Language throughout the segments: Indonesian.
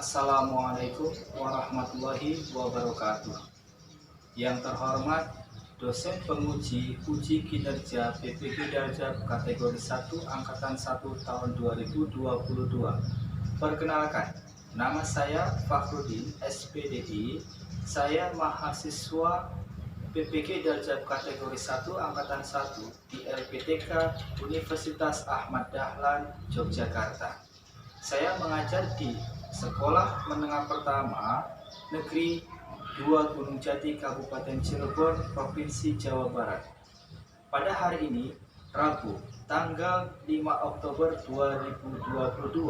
Assalamualaikum warahmatullahi wabarakatuh. Yang terhormat dosen penguji uji kinerja PPG Daljab kategori 1 angkatan 1 tahun 2022. Perkenalkan, nama saya Fakhrudin SPDI. Saya mahasiswa PPG Daljab kategori 1 angkatan 1 di LPTK Universitas Ahmad Dahlan, Yogyakarta. Saya mengajar di Sekolah Menengah Pertama Negeri 2 Gunung Jati, Kabupaten Cirebon, Provinsi Jawa Barat. Pada hari ini, Rabu, tanggal 5 Oktober 2022,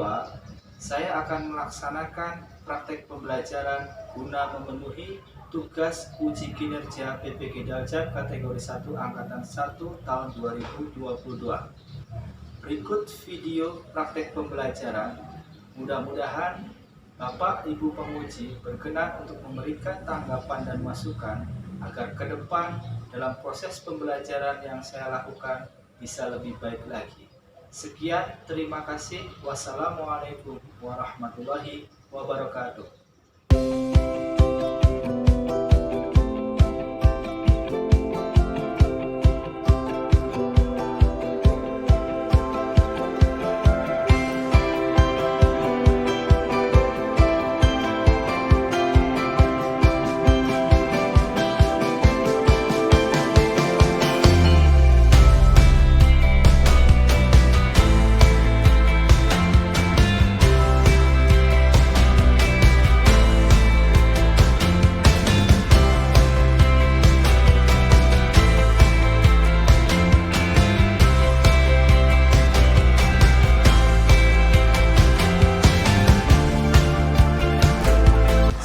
saya akan melaksanakan praktek pembelajaran guna memenuhi tugas uji kinerja PPG Daljab kategori 1 angkatan 1 tahun 2022. Berikut video praktek pembelajaran. Mudah-mudahan Bapak Ibu penguji berkenan untuk memberikan tanggapan dan masukan agar ke depan dalam proses pembelajaran yang saya lakukan bisa lebih baik lagi. Sekian, terima kasih. Wassalamualaikum warahmatullahi wabarakatuh.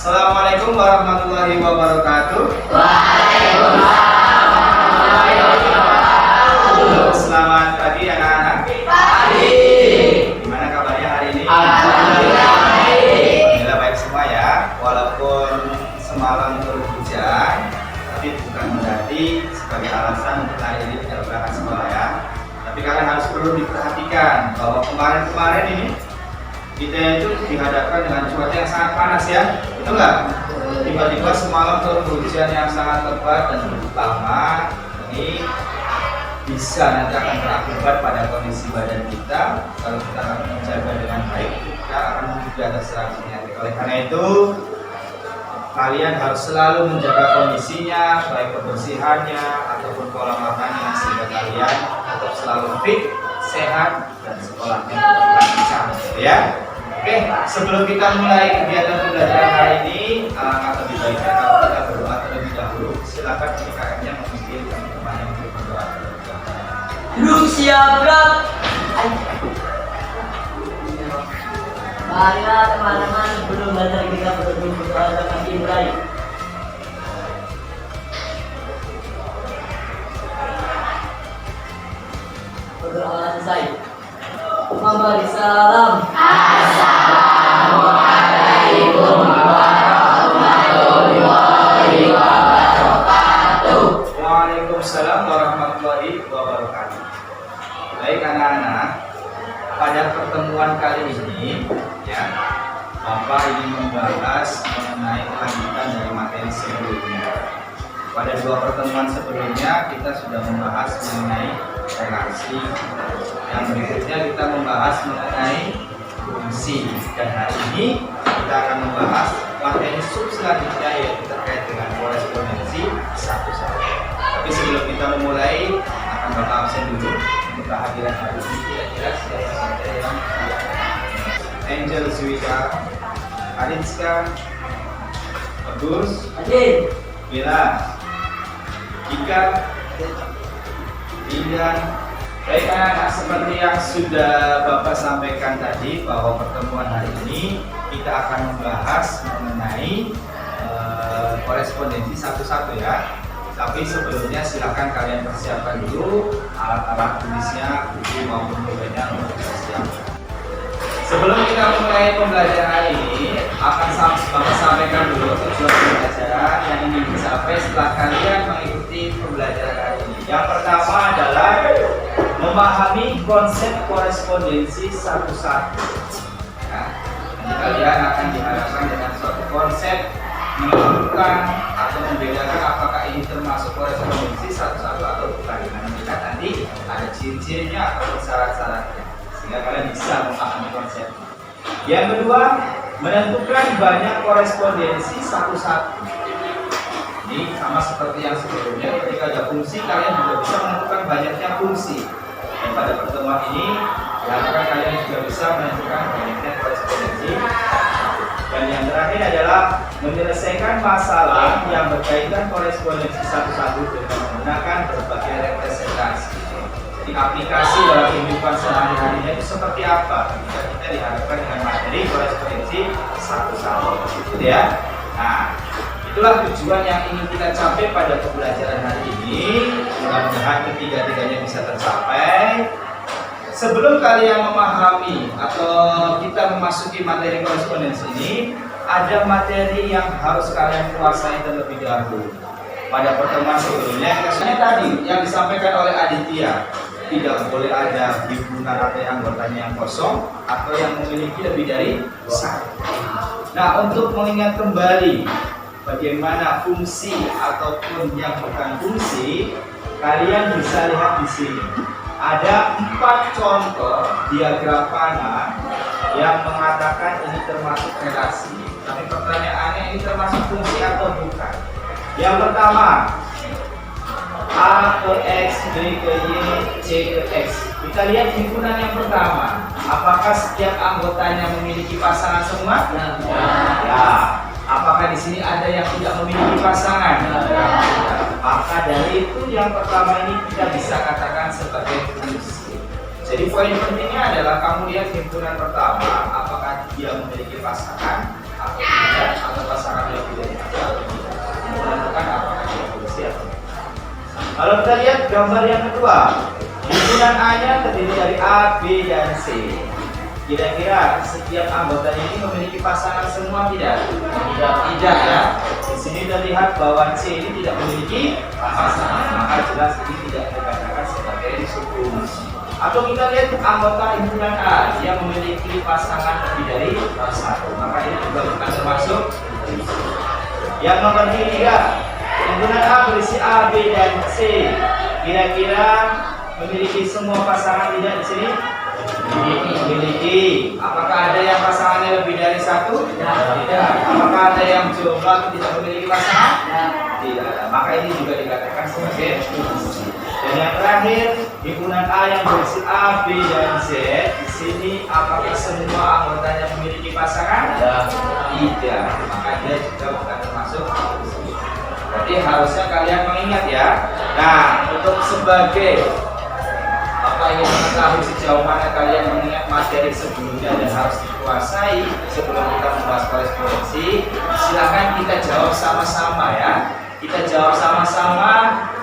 Assalamualaikum warahmatullahi wabarakatuh. Selamat pagi anak-anak. Pagi. Gimana kabarnya hari ini? Alhamdulillah Alhamdulillah baik semua ya. Walaupun semalam hujan, tapi bukan berarti sebagai alasan untuk hari ini tidak berangkat sekolah ya. Tapi kalian harus perlu diperhatikan bahwa kemarin ini kita itu dihadapkan dengan cuaca yang sangat panas ya, betul nggak? Tiba-tiba semalam turun hujan yang sangat lebat dan lama. Ini bisa nanti akan berakibat pada kondisi badan kita. Kalau kita akan menjaga dengan baik, kita akan mudah terserang penyakit. Oleh karena itu, kalian harus selalu menjaga kondisinya, baik kebersihannya ataupun pola makannya, sehingga kalian tetap selalu fit, sehat, dan sekolahnya lancar, ya. Oke, sebelum kita mulai kegiatan pembelajaran hari ini, alangkah lebih baiknya kalau kita berdoa terlebih dahulu. Silakan PKM-nya memimpin teman-teman yang berdoa terlebih dahulu. Belum siap, Bro. Marilah teman-teman, sebelum belajar kita berdoa dengan dimulai. Berdoa selesai. Memberi salam. Assalamualaikum warahmatullahi wabarakatuh. Waalaikumsalam warahmatullahi wabarakatuh. Baik anak-anak, pada pertemuan kali ini ya, Bapak ingin membahas mengenai kelanjutan dari materi sebelumnya. Pada dua pertemuan sebelumnya kita sudah membahas mengenai relasi. Yang berikutnya kita membahas mengenai fungsi, dan hari ini kita akan membahas materi sub selanjutnya yaitu terkait dengan korespondensi satu-satu. Tapi sebelum kita memulai, akan Bapak absen dulu untuk kehadiran hari ini. Kira-kira siapa saja yang Angel Zwida, Arinska, Agus, Adin, Bila, Ika, Indan. Baik anak-anak, seperti yang sudah Bapak sampaikan tadi bahwa pertemuan hari ini kita akan membahas mengenai korespondensi satu-satu ya. Tapi sebelumnya silakan kalian persiapkan dulu alat-alat tulisnya, buku maupun pulpennya untuk dipersiapkan. Sebelum kita mulai pembelajaran ini, akan Bapak sampaikan dulu tujuan pembelajaran yang ingin dicapai setelah kalian mengikuti pembelajaran hari ini. Yang pertama adalah memahami konsep korespondensi satu-satu. Ya, nanti kalian akan dihadapkan dengan suatu konsep menentukan atau membedakan apakah ini termasuk korespondensi satu-satu atau bukan. Dengan melihat nanti ada ciri-cirinya atau syarat-syaratnya, sehingga kalian bisa memahami konsep. Yang kedua, menentukan banyak korespondensi satu-satu. Ini sama seperti yang sebelumnya, ketika ada fungsi kalian juga bisa menentukan banyaknya fungsi. Dan pada pertemuan ini diharapkan kalian juga bisa menentukan banyaknya korespondensi. Dan yang terakhir adalah menyelesaikan masalah yang berkaitan korespondensi satu-satu dengan menggunakan berbagai representasi. Jadi aplikasi dalam kehidupan sehari-harinya itu seperti apa ketika kita diharapkan dengan materi korespondensi satu-satu, gitu ya. Nah, itulah tujuan yang ingin kita capai pada pembelajaran hari ini. Mudah-mudahan ketiga-tiganya bisa tercapai. Sebelum kalian memahami atau kita memasuki materi korespondensi ini, ada materi yang harus kalian kuasai terlebih dahulu. Pada pertemuan sebelumnya, kesannya tadi yang disampaikan oleh Aditya, tidak boleh ada himpunan atau anggotanya yang kosong atau yang memiliki lebih dari satu. Nah, untuk mengingat kembali bagaimana fungsi ataupun yang bukan fungsi, kalian bisa lihat di sini. Ada 4 contoh diagram panah yang mengatakan ini termasuk relasi. Tapi pertanyaannya, ini termasuk fungsi atau bukan? Yang pertama, A ke X, B ke Y, C ke X. Kita lihat himpunan yang pertama. Apakah setiap anggotanya memiliki pasangan semua? Ya. Apakah di sini ada yang tidak memiliki pasangan? Maka dari itu yang pertama ini kita bisa katakan sebagai fungsi. Jadi poin pentingnya adalah kamu lihat himpunan pertama, apakah dia memiliki pasangan atau tidak, atau pasangan lebih dari satu. Menentukan apakah dia fungsi atau tidak. Kalau kita lihat gambar yang kedua, himpunan A-nya terdiri dari A, B, dan C. Kira-kira setiap anggotanya ini memiliki pasangan semua tidak? Tidak ya. Di sini terlihat bahwa C ini tidak memiliki pasangan, maka jelas ini tidak dikatakan sebagai fungsi. Atau kita lihat anggota himpunan A, dia memiliki pasangan lebih dari satu, maka ini juga bukan termasuk fungsi. Yang nomor 3, himpunan A berisi A, B, dan C. Kira-kira memiliki semua pasangan tidak di sini? Memiliki. Apakah ada yang pasangannya lebih dari satu? Tidak. Apakah ada yang jomblo tidak memiliki pasangan? Tidak ada. Maka ini juga dikatakan sebagai fungsi. Dan yang terakhir, himpunan A yang berisi A, B, dan Z. Di sini apakah semua anggotanya memiliki pasangan? Tidak. Maka dia juga bukan termasuk fungsi. Berarti harusnya kalian mengingat ya. Nah, untuk sebagai ingin mengetahui sejauh mana kalian mengingat materi sebelumnya dan harus dikuasai sebelum kita membahas korespondensi, silakan kita jawab sama-sama ya. Kita jawab sama-sama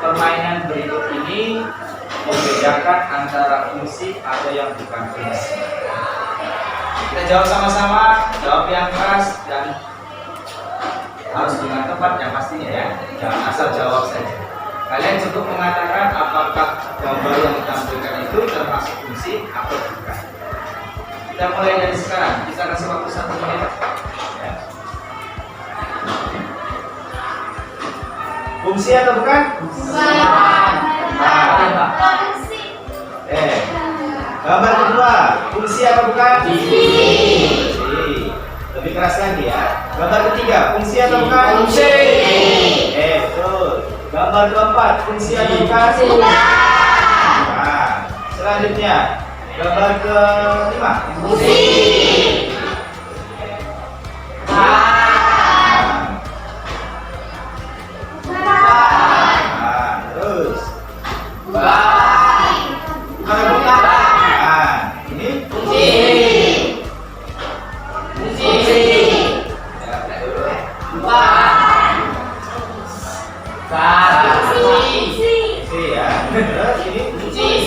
permainan berikut ini, membedakan antara fungsi atau yang bukan fungsi. Kita jawab sama-sama, jawab yang keras dan harus dengan tepat yang pastinya ya. Jangan asal jawab saja. Kalian cukup mengatakan apakah gambar yang ditampilkan itu termasuk fungsi atau bukan. Kita mulai dari sekarang. Kita kasih waktu 1 menit. Ya. Fungsi atau bukan? Bukan. Gambar kedua, fungsi atau bukan? Fungsi. Lebih keras lagi ya. Gambar ketiga, fungsi atau bukan? Fungsi. Betul. Gambar keempat, fungsi atau bukan? Nah, selanjutnya gambar kelima, fungsi. Terus kalau bukan, ini fungsi. Terus ini fungsi.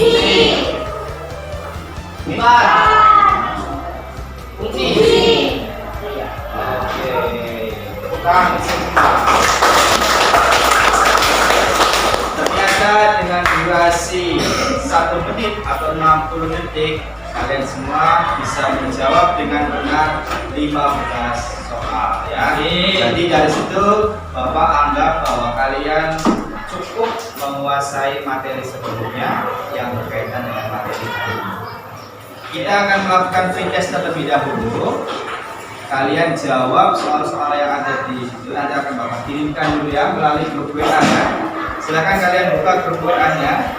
Ternyata dengan durasi 1 menit atau 60 detik kalian semua bisa menjawab dengan benar 15 soal ya. Jadi dari situ Bapak anggap bahwa kalian cukup menguasai materi sebelumnya yang berkaitan dengan materi hari ini. Kita akan melakukan free test terlebih dahulu. Kalian jawab soal-soal yang ada di situ. Nanti akan Bapak kirimkan dulu ya melalui grup WA ya. Silakan kalian buka grup WA-nya.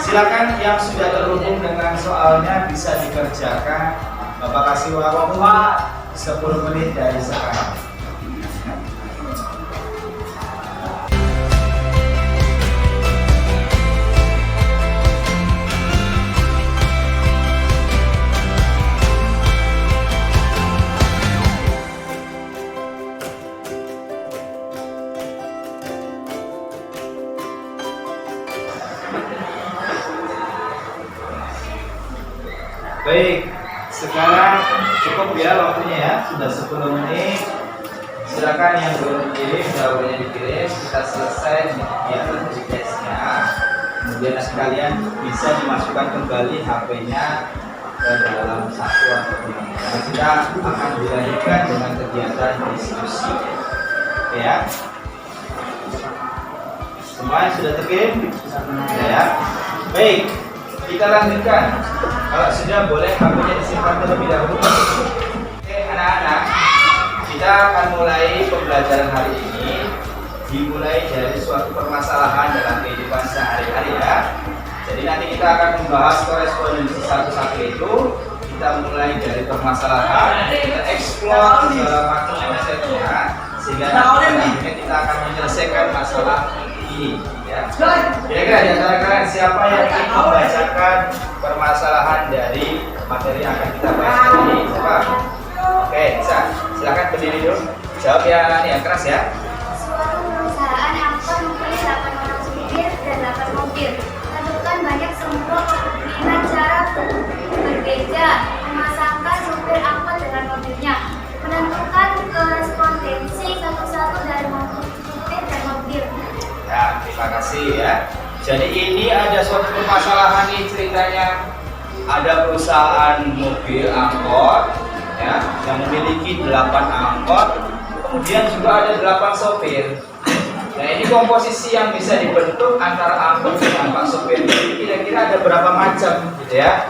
Silakan yang sudah terhubung dengan soalnya bisa dikerjakan. Bapak kasih waktu 10 menit dari sekarang. Baik, sekarang cukup ya waktunya ya, sudah 10 menit. Silakan yang belum dikirim, jawabannya dikirim. Kita selesai kegiatan tesnya. Kemudian kalian bisa dimasukkan kembali HP-nya ke dalam satu atau dua. Nah, kita akan dilanjutkan dengan kegiatan diskusi. Ya, semuanya sudah terkirim? Ya. Baik, kita lanjutkan. Kalau sudah boleh HP-nya disimpan terlebih dahulu. Oke anak-anak, kita akan mulai pembelajaran hari ini. Dimulai dari suatu permasalahan dalam kehidupan sehari-hari ya. Jadi nanti kita akan membahas korespondensi satu-satu itu. Kita mulai dari permasalahan, kita explore segala macam konsepnya, sehingga nanti kita akan menyelesaikan masalah ini. Ya. Kira-kira di antara kalian siapa yang ingin membacakan permasalahan dari materi yang akan kita bahas hari ini? Siapa? Oke, bisa. Silakan berdiri dulu. Jawab yang keras ya. Suatu perusahaan angkot mempunyai 8 orang supir dan 8 mobil. Tentukan banyak semua kemungkinan cara berbeda memasangkan supir angkot dengan mobilnya. Menentukan korespondensi satu-satu dari supir dan mobil. Ya, terima kasih ya. Jadi ini ada suatu permasalahan nih ceritanya. Ada perusahaan mobil angkot ya yang memiliki 8 angkot, kemudian juga ada 8 sopir. Nah, ini komposisi yang bisa dibentuk antara angkot dengan pak sopir ini kira-kira ada berapa macam gitu ya.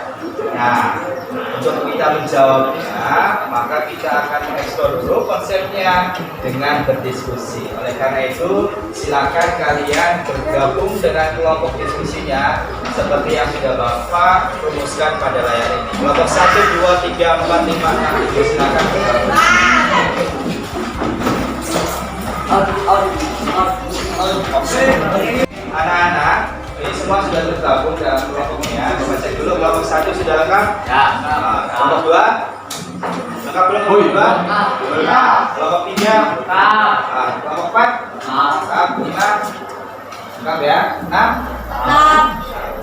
Nah, untuk kita menjawabnya, maka kita akan mengeksplor dulu konsepnya dengan berdiskusi. Oleh karena itu, silakan kalian bergabung dengan kelompok diskusinya seperti yang sudah Bapak rumuskan pada layar ini. Kelompok 1, 2, 3, 4, 5, 6, silakan bergabung. Anak-anak, ini semua sudah tergabung dalam kelompoknya. Bapak cek dulu kelompok 1 sudah lengkap? Ya. Kelompok 2? Lengkap belum kelompok 2? Lengkap. Kelompok 3? Lengkap. Kelompok 4? Lengkap. 5? Lengkap ya? 6? Lengkap.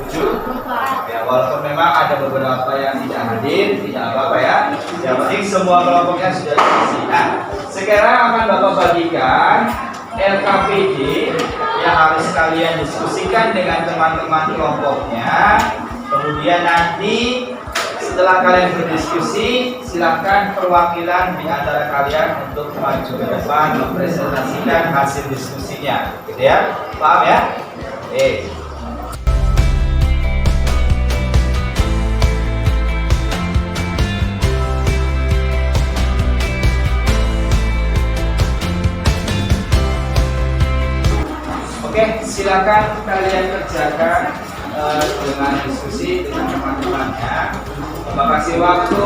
7? Ya, walaupun memang ada beberapa yang tidak hadir, tidak apa-apa ya. Yang penting semua kelompoknya sudah diisi. Nah, sekarang akan Bapak bagikan LKPD yang harus kalian diskusikan dengan teman-teman kelompoknya. Kemudian nanti setelah kalian berdiskusi, silakan perwakilan di antara kalian untuk maju ke depan mempresentasikan hasil diskusinya, gitu ya? Paham ya? Oke, silakan kalian kerjakan dengan diskusi dengan teman-temannya. Bapak kasih waktu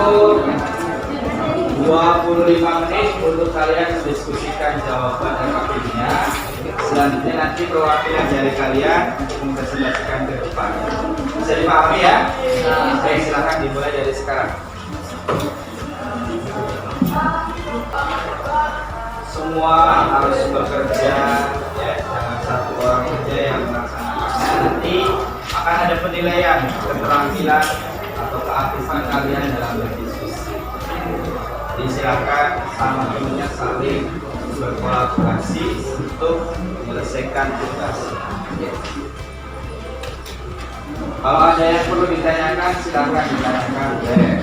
25 menit untuk kalian mendiskusikan jawaban LKPD-nya. Selanjutnya nanti perwakilan dari kalian untuk mempresentasikan ke depan. Bisa dipahami ya? Oke, silakan dimulai dari sekarang. Semua harus bekerja ya, jangan satu orang saja yang melaksanakannya. Nanti akan ada penilaian keterampilan atau keaktifan kalian dalam berdiskusi. Jadi silakan sama temannya saling berkolaborasi untuk menyelesaikan tugas. Kalau ada yang perlu ditanyakan, silakan ditanyakan.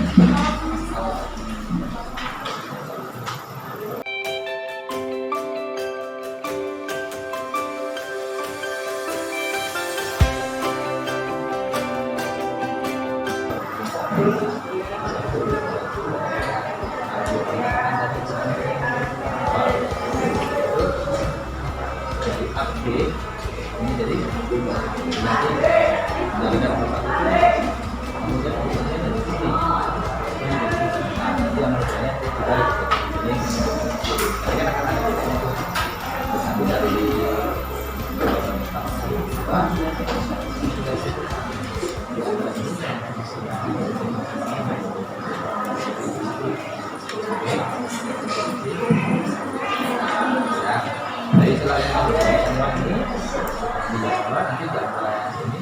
Ini jadi jadi setelah yang ini bila salah nanti jangan ini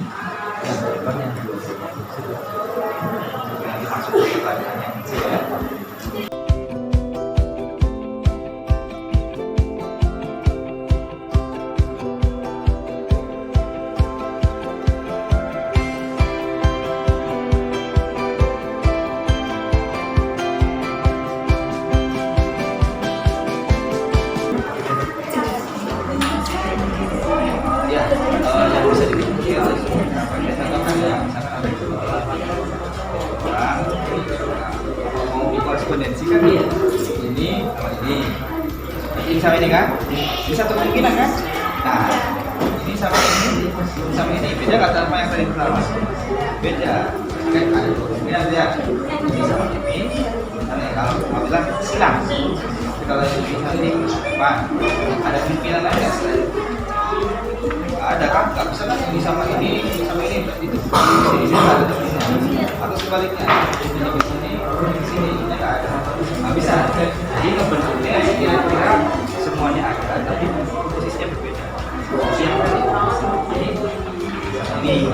yang depan yang dua nanti masuk ke pertanyaan yang kecil ya. Yang bisa dipikir mau dikorespondensikan ini sama ini sama ini kan bisa satu kemungkinan kan. Nah ini sama ini beda nggak sama yang tadi pertama? Beda kan, ada dua kemungkinan ya, ini sama ini. Karena kalau mau bilang silang, kalau ini sama ini apa ada kemungkinan lain nggak selain ada kan? Nggak bisa kan ini sama ini itu sini ada atau sebaliknya ini ke sini ini nggak ada, nggak bisa. Jadi bentuknya kira-kira semuanya ada tapi posisinya berbeda. Posisi yang ini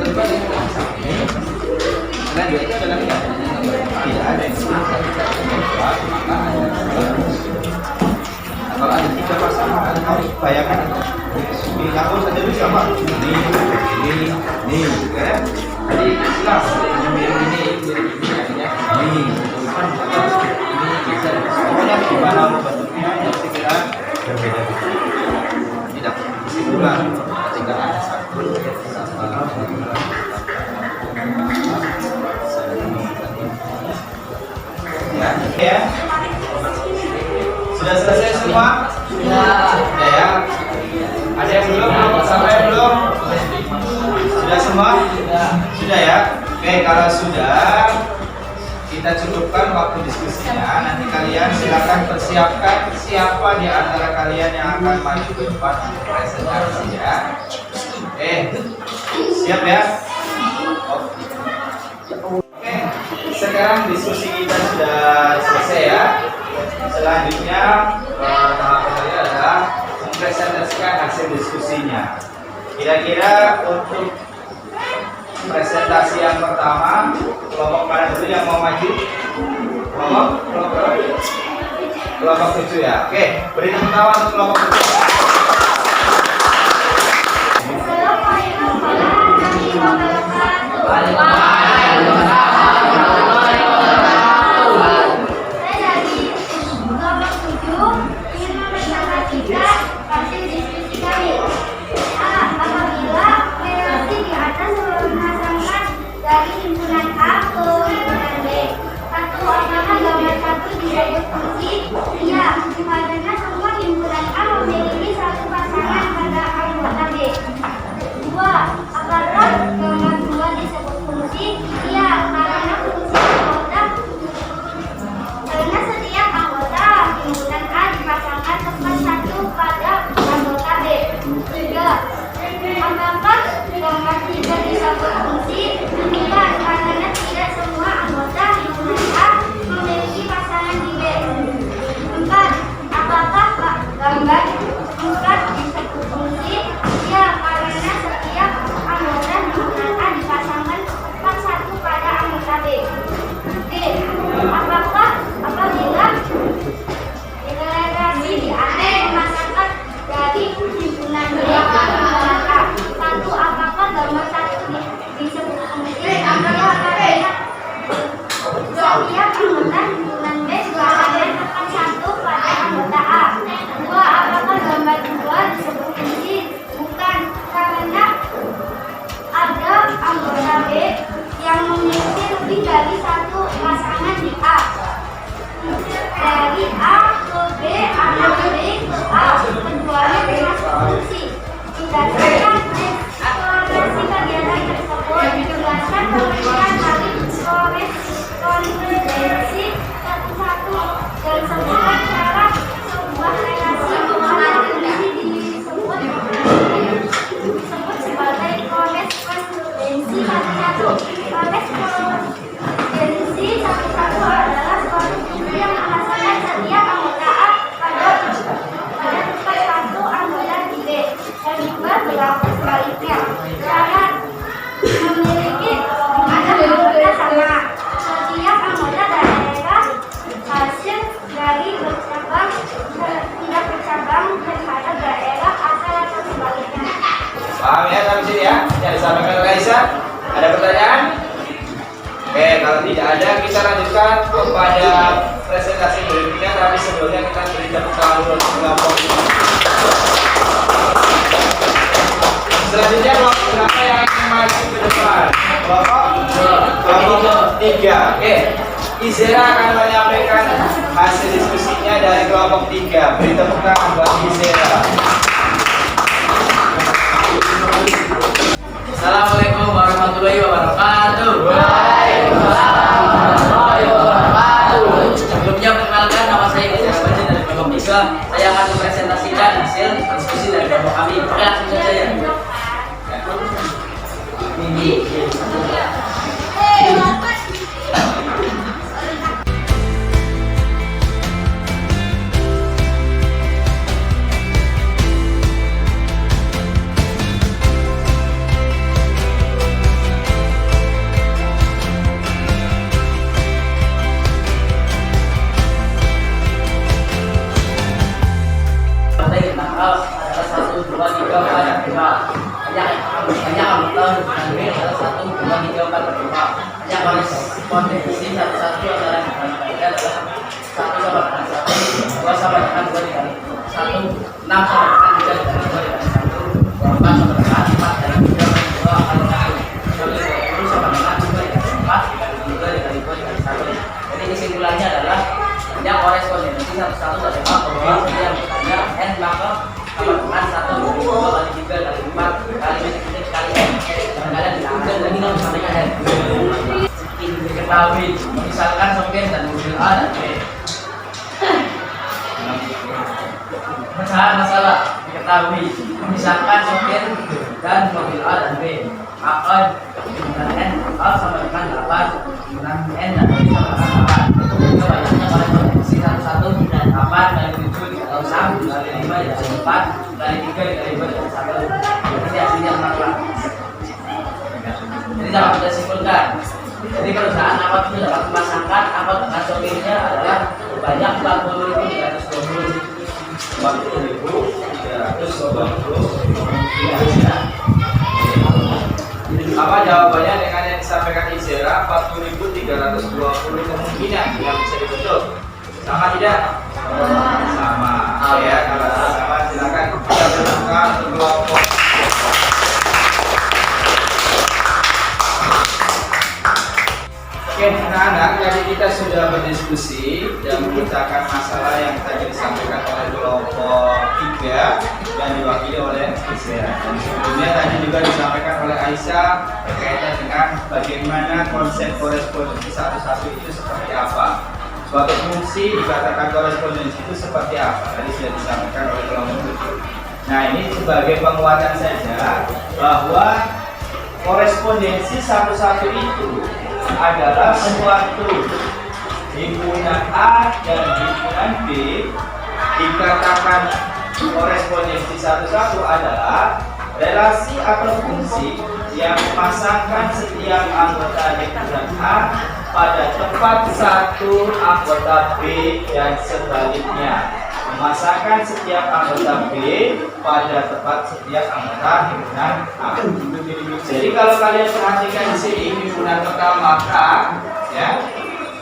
terbalik sama ini karena dia itu adalah tidak ada yang kalau ada tiga pasangan harus bayangkan laku saja bisa pak ini ya. Jadi jelas mirip ini ini bisa semuanya gimana bentuknya yang sekira berbeda tidak kesimpulan ketika ada satu ya. Sudah selesai semua? Sudah ya. Ada yang belum? Sampai belum? Sudah semua? Sudah ya. Oke, kalau sudah kita cukupkan waktu diskusinya. Nanti kalian silakan persiapkan siapa di antara kalian yang akan maju ke depan presentasi ya. Oke, siap ya? Oke, sekarang diskusi kita sudah selesai ya. Selanjutnya tahap kedua adalah mempresentasikan hasil diskusinya. Kira-kira untuk presentasi yang pertama, kelompok mana dulu yang mau maju? Kelompok 7 ya. Oke, beri tepuk tangan untuk kelompok karena setiap anggota himpunan A dipasangkan disampaikan oleh Aisyah? Ada pertanyaan? Oke, kalau tidak ada, kita lanjutkan kepada presentasi berikutnya. Tapi sebelumnya kita beri tepuk tangan dulu untuk kelompok ini. Selanjutnya kelompok berapa yang akan maju ke depan? Kelompok 3. Oke, Izera akan menyampaikan hasil diskusinya dari kelompok 3. Beri tepuk tangan buat Izera. Assalamualaikum warahmatullahi wabarakatuh. Waalaikumsalam warahmatullahi wabarakatuh. Sebelumnya perkenalkan, nama saya Izra Bajin dari kelompok 3. Saya akan mempresentasikan hasil diskusi dari kelompok kami. Oke, langsung saja ya. Ini adalah 1, 2, 3, 4, 5. Banyak anggota kami adalah 1, 2, 3, 4, 5. Banyak korespondensi satu-satu antara mereka adalah 1 sama dengan 1, 2 sama dengan 2 dikali 1, 6 sama dengan 3 dikali 2 dikali 1, 4 sama dengan 4 dikali 3 dikali 2 kali 1, 10 sama dengan 2 dikali 4 dikali 3 dikali 2 dikali 1. Jadi kesimpulannya adalah banyak korespondensi satu-satu adalah kombinasi yang bertanya n maka sama dengan 1, 2 kali 3 kali 4 kali kali n. Kadang-kadang dilakukan lagi kalau sampaikan n. Diketahui misalkan sopir dan mobil A dan B. Pecahan masalah diketahui misalkan sopir dan mobil A dan B. Maka dengan n A sama dengan 8, dengan n dan B sama dengan 8. Itu juga banyaknya korespondensi 1 dan 8 kali 7 atau 1 kali 5 dikali 4 kali 3 dikali 2 dikali 1. Jadi hasilnya berapa? Jadi dapat kita simpulkan. Jadi perusahaan angkot itu dapat memasangkan angkot dengan sopirnya adalah banyak 40.320. Apa jawabannya dengan yang disampaikan Izera? 40.320 kemungkinan yang bisa dibetul. Sama tidak? Sama. Ya, kalau sama silakan kita berbuka untuk kelompok. Oke, anak-anak, tadi kita sudah berdiskusi dan memecahkan masalah yang tadi disampaikan oleh kelompok 3 dan diwakili oleh Izera. Dan sebelumnya tadi juga disampaikan oleh Aisyah berkaitan dengan bagaimana konsep korespondensi satu-satu itu seperti apa. Suatu fungsi dikatakan korespondensi itu seperti apa. Tadi sudah disampaikan oleh kelompok 7. Nah, ini sebagai penguatan saja bahwa korespondensi satu-satu itu adalah suatu himpunan A dan himpunan B. Dikatakan korespondensi satu-satu adalah relasi atau fungsi yang memasangkan setiap anggota himpunan A pada tempat satu anggota B dan sebaliknya, memasangkan setiap anggota B pada tempat setiap anggota himpunan A. Jadi kalau kalian perhatikan di sini himpunan pertama K, ya,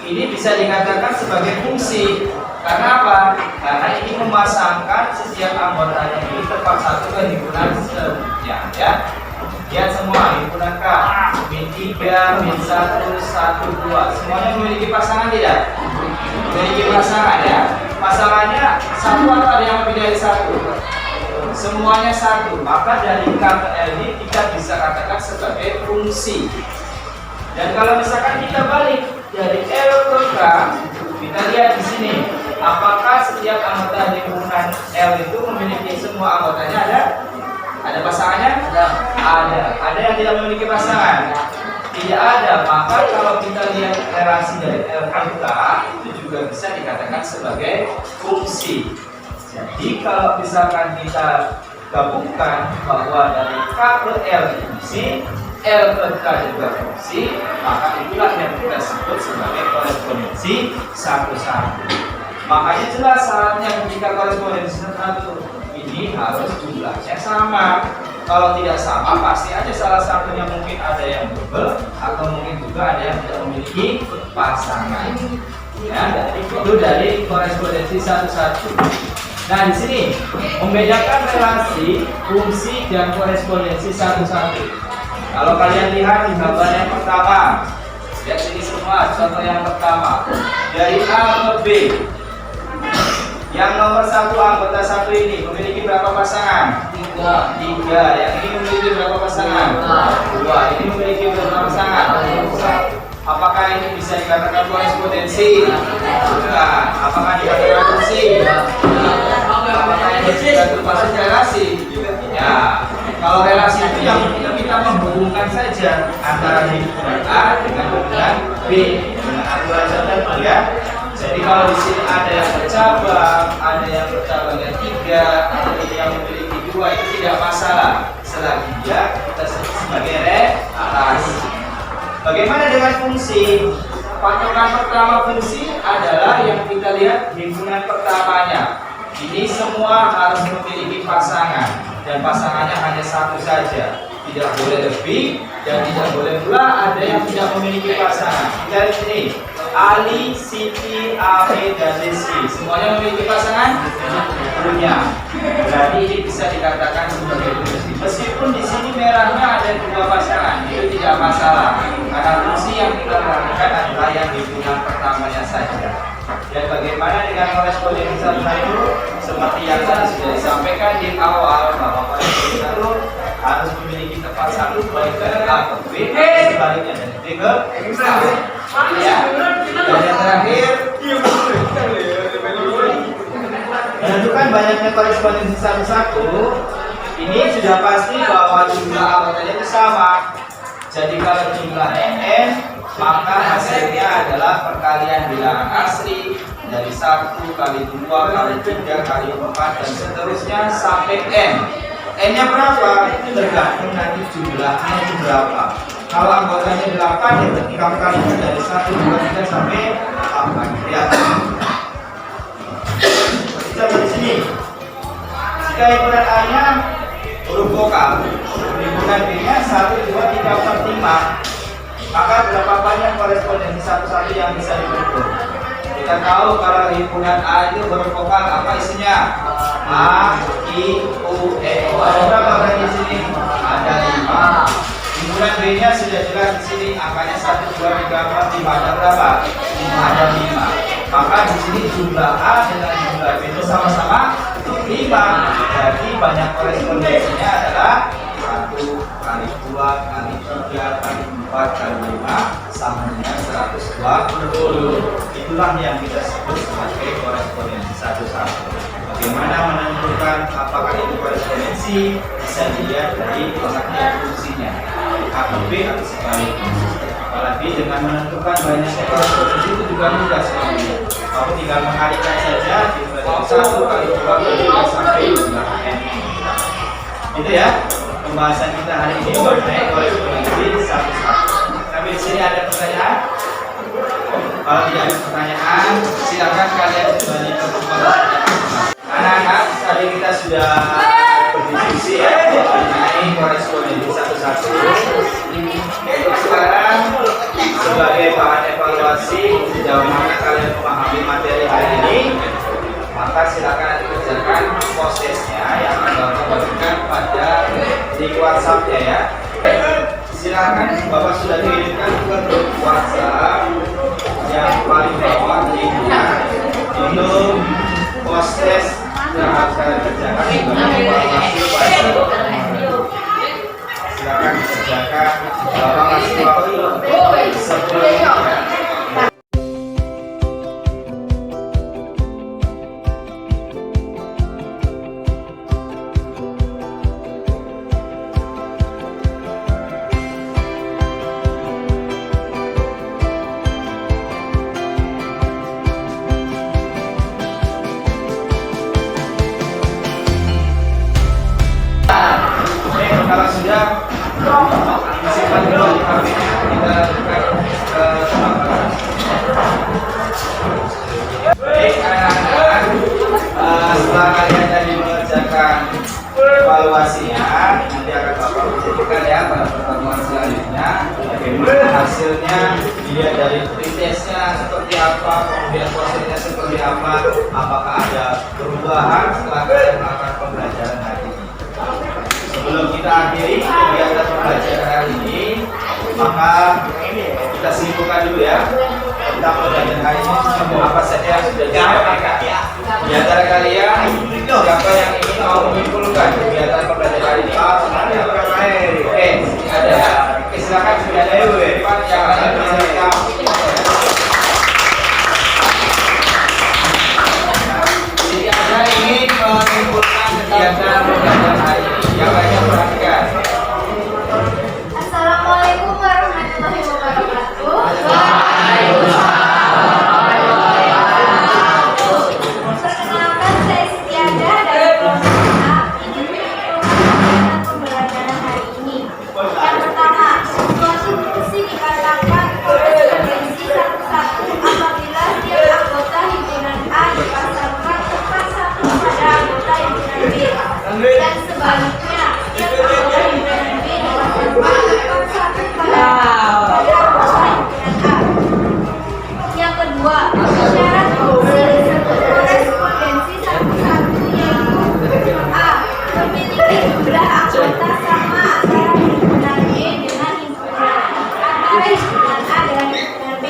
ini bisa dikatakan sebagai fungsi. Karena apa? Karena ini memasangkan setiap anggotanya ini tempat satu ke himpunan selanjutnya, ya. Lihat semua himpunan K, min 3, min 1, 1, 2, semuanya memiliki pasangan tidak? Memiliki pasangan, ya. Pasangannya satu atau ada yang lebih dari satu? Semuanya satu. Maka dari K ke L ini kita bisa katakan sebagai fungsi. Dan kalau misalkan kita balik dari L ke K, kita lihat di sini, apakah setiap anggota himpunan L itu memiliki semua anggotanya ada? Ada pasangannya? Ada yang tidak memiliki pasangan? Tidak ada. Maka kalau kita lihat relasi dari L ke K, itu juga bisa dikatakan sebagai fungsi. Jadi kalau misalkan kita gabungkan bahwa dari K ke L fungsi, L ke K juga fungsi, maka itulah yang kita sebut sebagai korespondensi satu-satu. Makanya jelas syaratnya ketika korespondensi satu ini harus jumlahnya sama. Kalau tidak sama, pasti aja salah satunya mungkin ada yang double atau mungkin juga ada yang tidak memiliki pasangan. Ya, itu dari korespondensi satu-satu. Nah, di sini membedakan relasi, fungsi, dan korespondensi satu-satu. Kalau kalian lihat di gambar yang pertama, lihat sini semua. Contoh yang pertama dari A ke B. Yang nomor satu anggota satu ini memiliki berapa pasangan? 3. Yang ini memiliki berapa pasangan? 2. Ini memiliki berapa pasangan? 1. Apakah ini bisa dikatakan korespondensi? Bukan. Apakah dikatakan fungsi? Apakah ini bisa termasuk relasi? Ya. Kalau relasi itu yang kita menghubungkan saja antara hubungan A dengan hubungan B dengan aturan tertentu ya. Jadi kalau di sini ada yang bercabang, ada yang bercabangnya 3, ada yang memiliki 2, itu tidak masalah selagi dia kita sebut sebagai relasi. Bagaimana dengan fungsi? Patokan pertama fungsi adalah yang kita lihat himpunan pertamanya. Ini semua harus memiliki pasangan dan pasangannya hanya satu saja. Tidak boleh lebih dan tidak boleh pula ada yang tidak memiliki pasangan. Kita lihat sini. Ali, Siti, Ame, dan Desi semuanya memiliki pasangan? Punya. Berarti ini bisa dikatakan sebagai fungsi. Meskipun di sini merahnya ada 2 pasangan, itu tidak masalah. Karena fungsi yang kita perhatikan adalah yang hubungan pertamanya saja. Dan bagaimana dengan korespondensi satu-satu? Seperti yang tadi sudah disampaikan di awal bahwa korespondensi satu harus memiliki tempat satu baik dari A ke B, sebaliknya dari B ke A. Ya. Dan yang terakhir, menentukan banyaknya korespondensi satu-satu. Ini sudah pasti bahwa jumlah anggotanya itu sama. Jadi kalau jumlahnya n, maka hasilnya adalah perkalian bilangan asli dari 1 kali 2 kali 3 kali 4 dan seterusnya sampai n. N-nya berapa? Tergantung nanti jumlahnya itu berapa. Kalau anggotanya 8, ya ketika kalinya dari 1, 2, 3 sampai 8. Ya. Kita di sini. Jika himpunan A-nya huruf vokal, himpunan B-nya 1, 2, 3, 4, 5. Maka berapa banyak korespondensi satu-satu yang bisa dibentuk? Kita tahu kalau himpunan A itu huruf vokal apa isinya? A, I, U, E, O. Ada berapa berarti di sini? Ada 5. Himpunan B-nya sudah jelas di sini angkanya 1, 2, 3, 4, 5. Ada berapa? Ada 5. Maka di sini jumlah A dengan jumlah B itu sama-sama 5. Jadi banyak korespondensinya adalah 1 kali 2 kali 3 kali 4 kali 5 sama dengan 120. Itulah yang kita sebut sebagai korespondensi satu-satu. Bagaimana menentukan apakah itu korespondensi? Bisa dilihat dari pengertian fungsinya, A ke B atau sebaliknya. Apalagi dengan menentukan banyaknya korespondensi itu juga mudah sekali. Aku tinggal mengalihkan saja dari 1 kali 2 kali 3 sampai jumlah n. Itu ya pembahasan kita hari ini mengenai korespondensi satu-satu. Tapi di sini ada pertanyaan? Kalau tidak ada pertanyaan, silakan kalian kembali ke tempat. Anak-anak, tadi kita sudah berdiskusi ya mengenai korespondensi satu-satu. Untuk sekarang sebagai bahan evaluasi sejauh mana kalian memahami materi hari ini, maka silakan dikerjakan prosesnya yang Bapak bagikan pada di WhatsApp-nya ya. Silakan Bapak sudah kirimkan ke grup WhatsApp yang paling bawah linknya untuk proses yang harus kalian kerjakan sebagai evaluasi pada silakan dikerjakan. Bapak kasih waktu 10 menit ya. Kalau sudah disimpan dulu di HP, kita lakukan ke tempat. Baik anak-anak, setelah kalian tadi mengerjakan evaluasinya, nanti sampaikan ya pada pertemuan selanjutnya bagaimana hasilnya, dilihat dari pretestnya seperti apa, kemudian prosesnya seperti apa, apakah ada perubahan setelah kalian melakukan pembelajaran hari ini. Sebelum kita akhiri kegiatan pembelajaran hari ini, maka kita simpulkan dulu ya tentang pembelajaran hari ini apa saja yang sudah disampaikan. Di antara kalian siapa yang ingin mau menyimpulkan kegiatan pembelajaran hari ini? Oke, ada. Oke, silakan sudah ada yang akan menyampaikan. Jadi ada ingin menyimpulkan kegiatan pembelajaran hari ini. Yang lainnya perhatikan. Assalamualaikum warahmatullahi wabarakatuh. Perkenalkan, saya Sitiada dari kelompok A. Ini menyempurnakan pembelajaran hari ini. Yang pertama, suatu fungsi dikatakan korespondensi satu-satu apabila setiap anggota himpunan A dipasangkan tepat satu pada anggota himpunan B, dan sebaliknya setiap anggota himpunan B dipasangkan tepat satu pada anggota himpunan A. Yang kedua, syarat fungsi korespondensi satu-satu yaitu A. Memiliki jumlah anggota sama antara himpunan B dengan himpunan antara himpunan A dengan himpunan B.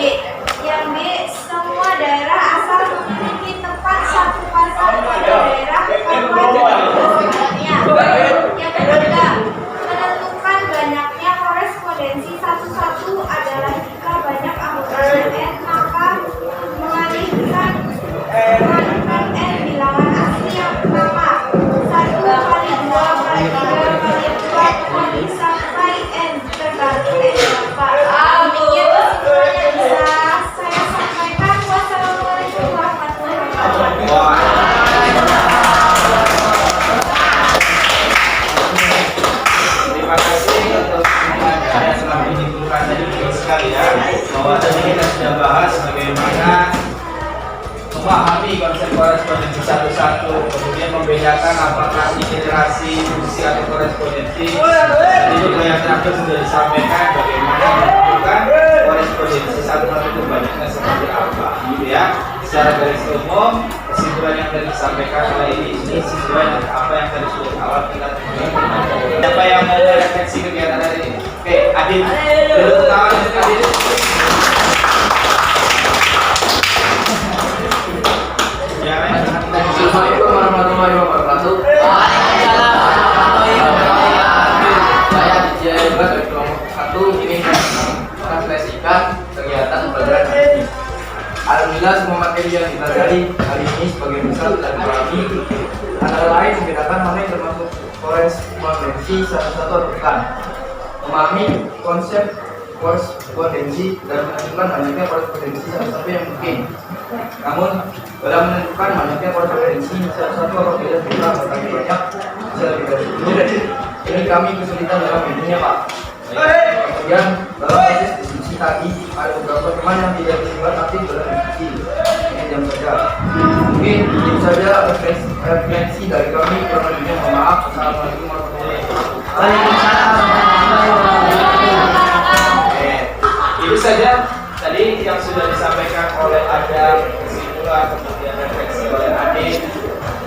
Yang B, semua daerah asal memiliki tepat satu pasang pada daerah selanjutnya. Yang ketiga, menentukan banyaknya korespondensi satu-satu adalah jika banyak anggotanya N, maka mengalihkan N bilangan asli yang pertama 1 kali 2 kali 3 kali 4 kali sampai N tergantung N berapa. Demikian kesimpulan yang bisa saya sampaikan. Wassalamualaikum warahmatullahi wabarakatuh. Terima kasih untuk pembelajaran yang telah menyimpulkan tadi sekali ya, bahwa tadi kita sudah bahas bagaimana memahami konsep korespondensi satu-satu, kemudian membedakan apakah ini generasi fungsi atau korespondensi. Tadi juga yang terakhir sudah disampaikan bagaimana menentukan korespondensi satu-satu itu banyaknya seperti apa, gitu ya. Secara garis umum, kesimpulan yang tadi disampaikan oleh ini kesimpulan apa yang tadi sudah awal kita temukan. Siapa yang mau refleksi kegiatan hari ini? Oke, Adit, duduk tangan untuk Adit. Assalamualaikum warahmatullahi wabarakatuh. Waalaikumsalam warahmatullahi wabarakatuh. Saya Dijaya dari kelompok 1 ini mengekspresikan kegiatan pembelajaran hari ini. Alhamdulillah semua materi yang dipelajari hari ini sebagai besar telah dipahami. Antara lain membedakan mana yang termasuk korespondensi satu-satu atau bukan, memahami konsep korespondensi dan menentukan banyaknya korespondensi satu-satu yang mungkin. Namun dalam menentukan banyaknya korespondensi satu-satu apabila jumlah bertambah banyak bisa lebih dari 10. Ini kami kesulitan dalam menunya, Pak. Kemudian dalam proses diskusi tadi ada beberapa teman yang tidak terlibat aktif dalam diskusi. Ini jam saja. Mungkin itu saja refleksi dari kami. Kurang lebihnya mohon maaf. Assalamualaikum warahmatullahi wabarakatuh. Waalaikumsalam warahmatullahi wabarakatuh. Itu saja tadi yang sudah disampaikan oleh Adam, kesimpulan kemudian refleksi oleh Adit.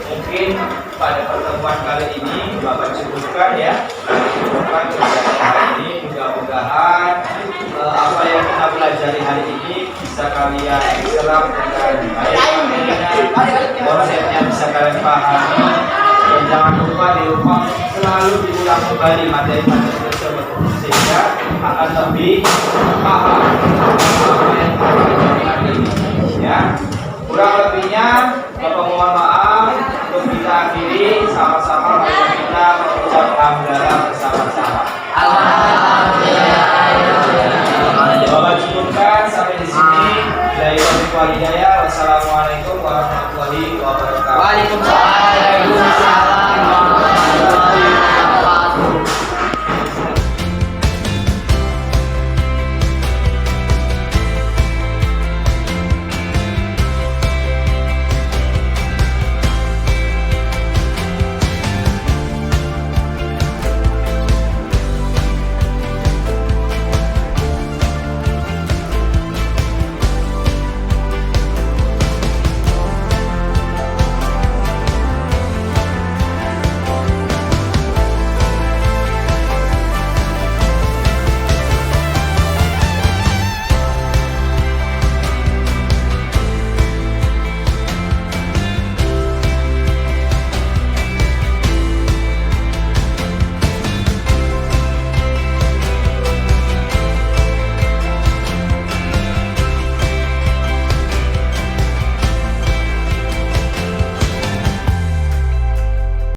Mungkin pada pertemuan kali ini Bapak cukupkan ya, cukupkan kegiatan hari ini. Mudah-mudahan apa yang kita pelajari hari ini bisa kalian serap dengan baik, konsepnya bisa kalian pahami, dan jangan lupa di rumah selalu diulang kembali materi-materi tersebut sehingga akan lebih paham apa yang kita pelajari hari ini ya. Kurang lebihnya Bapak mohon maaf. Untuk kita akhiri sama-sama kita mengucap hamdalah bersama-sama. Bapak cukupkan sampai di sini. Dari Walidaya. Wassalamualaikum warahmatullahi wabarakatuh. Waalaikumsalam.